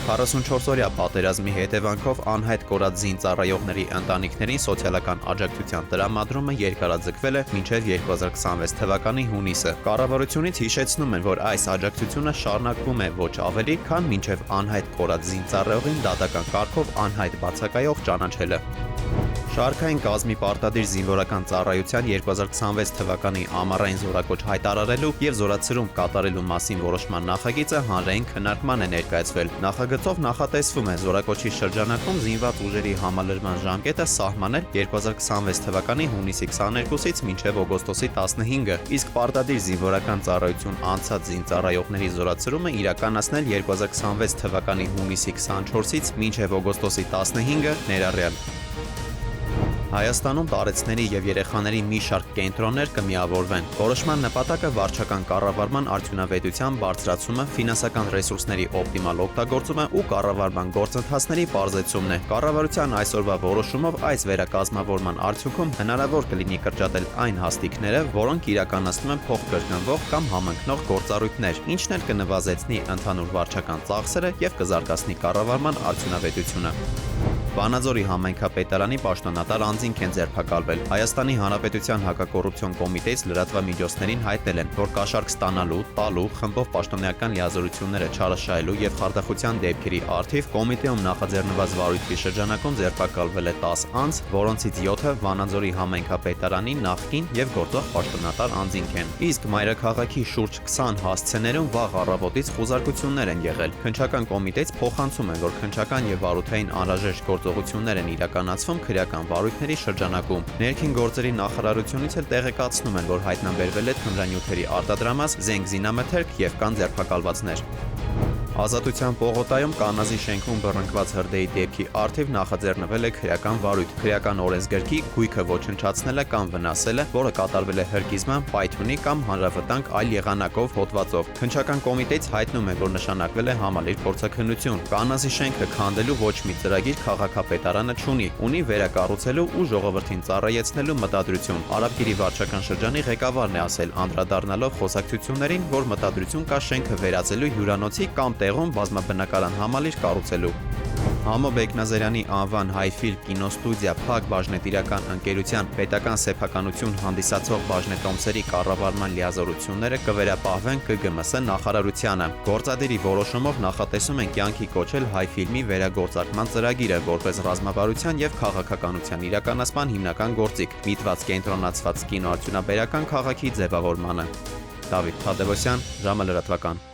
44-օրյա պատերազմի հետևանքով անհայտ կորած զինծառայողների ընտանիքներին սոցիալական աջակցության տրամադրումը երկարաձգվել է մինչև 2026 թվականի հունիսը։ Կառավարությունից հիշեցնում են, որ այս աջակցությունը շարունակվում է ոչ ավելի, քան մինչև անհայտ կորած զինծառայողին դատական կարգով անհայտ բացակայող ճանաչելը։ Շարքային կազմի պարտադիր զինվորական ծառայության 2026 թվականի ամառային զորակոչ հայտարարելու եւ զորացրում կատարելու մասին որոշման նախագիծը հանրային քննարկման է ներկայացվել։ Նախագծով նախատեսվում է զորակոչի շրջանակում զինված ուժերի համալրման ժամկետը սահմանել 2026 թվականի հունիսի 22-ից մինչև օգոստոսի 15-ը, իսկ պարտադիր զինվորական ծառայություն անցած զինծառայողների զորացրումը իրականացնել 2026 թվականի հունիսի 24-ից մինչև օգոստոսի 15-ը ներառյալ։ Հայաստանում տարեցների եւ երեխաների մի շարք կենտրոններ կմիավորվեն։ Որոշման նպատակը վարչական կառավարման արդյունավետության բարձրացումը, ֆինանսական ռեսուրսների օպտիմալ օգտագործումը ու կառավարման գործընթացների պարզեցումն է։ Կառավարության այսօրվա որոշումով այս վերակազմավորման արդյունքում հնարավոր կլինի կրճատել այն հաստիքները, որոնք իրականացնում են փոխկրկնվող կամ համընկնող գործառույթներ, ինչն էլ կնվազեցնի ընդհանուր վարչական ծախսերը եւ կզարգացնի կառավարման արդյունավետությունը։ Վանաձորի համայնքապետարանի պաշտոնատար անձինք են ձերբակալվել։ Հայաստանի Հանրապետության հակակոռուպցիոն կոմիտեից լրատվամիջոցներին հայտնել են, որ կաշառք ստանալու, տալու, խմբով պաշտոնեական լիազորությունները չարաշահելու եւ խարդախության դեպքերի առթիվ կոմիտեում նախաձեռնված վարույթի շրջանակում ձերբակալվել է 10 անձ, որոնցից 7-ը Վանաձորի համայնքապետարանի նախկին եւ գործող պաշտոնատար անձինք են։ Իսկ մայրաքաղաքի շուրջ 20 հասցեներում վաղ առավոտից խուզարկություններ են եղել։ Քննչական կոմիտեից փոխանցում են, որ քննչական եւ վարութային անհրաժեշտ գործողություններ են իրականացվում քրեական վարույթների շրջանակում։ Ներքին գործերի նախարարությունից էլ տեղեկացնում են, որ հայտնաբերվել է թմրանյութերի արտադրամաս, զենք զինամթերք եւ կան ձերբակալվածներ։ Ազատության պողոտայում կանազի շենքում բռնկված հրդեհի դեպքի առթիվ նախաձեռնվել է քրեական վարույթ։ Քրեական օրենսգրքի գույքը ոչնչացնելը կամ վնասելը, որը կատարվել է հրկիզման, պայթյունի կամ հանրավտանգ այլ եղանակով հոդվածով։ Քննչական կոմիտեից հայտնում է, որ նշանակվել է համալիր փորձաքննություն։ Կանազի շենքը քանդելու ոչ մի ծրագիր քաղաքապետարանը չունի, ունի վերակառուցելու ու ժողովրդին ծառայեցնելու մտադրություն։ Արաբգիրի վարչական շրջանի ղեկավարն է ասել, անդրադառնալով խոսակցություններին, որ մտադրություն կա շենքը վերածելու հյուրանոցի կամ տեղում բազմաբնակարան համալիր կառուցելու։ Համո Բեկնազարյանի անվան Հայֆիլմ կինոստուդիա Փակ բաժնետիրական ընկերության պետական սեփականություն հանդիսացող բաժնետոմսերի կառավարման լիազորությունները կվերապահվեն ԿԳՄՍ նախարարությանը։ Գործադիրի որոշումով նախատեսում են կյանքի կոչել Հայֆիլմի վերագործարկման ծրագիրը որպես ռազմավարության եւ քաղաքականության իրականացման հիմնական գործիք, միտված կենտրոնացված կինոարդյունաբերական քաղաքի ձևավորմանը։ Դավիթ Թադևոսյան, ժամը լրատվական։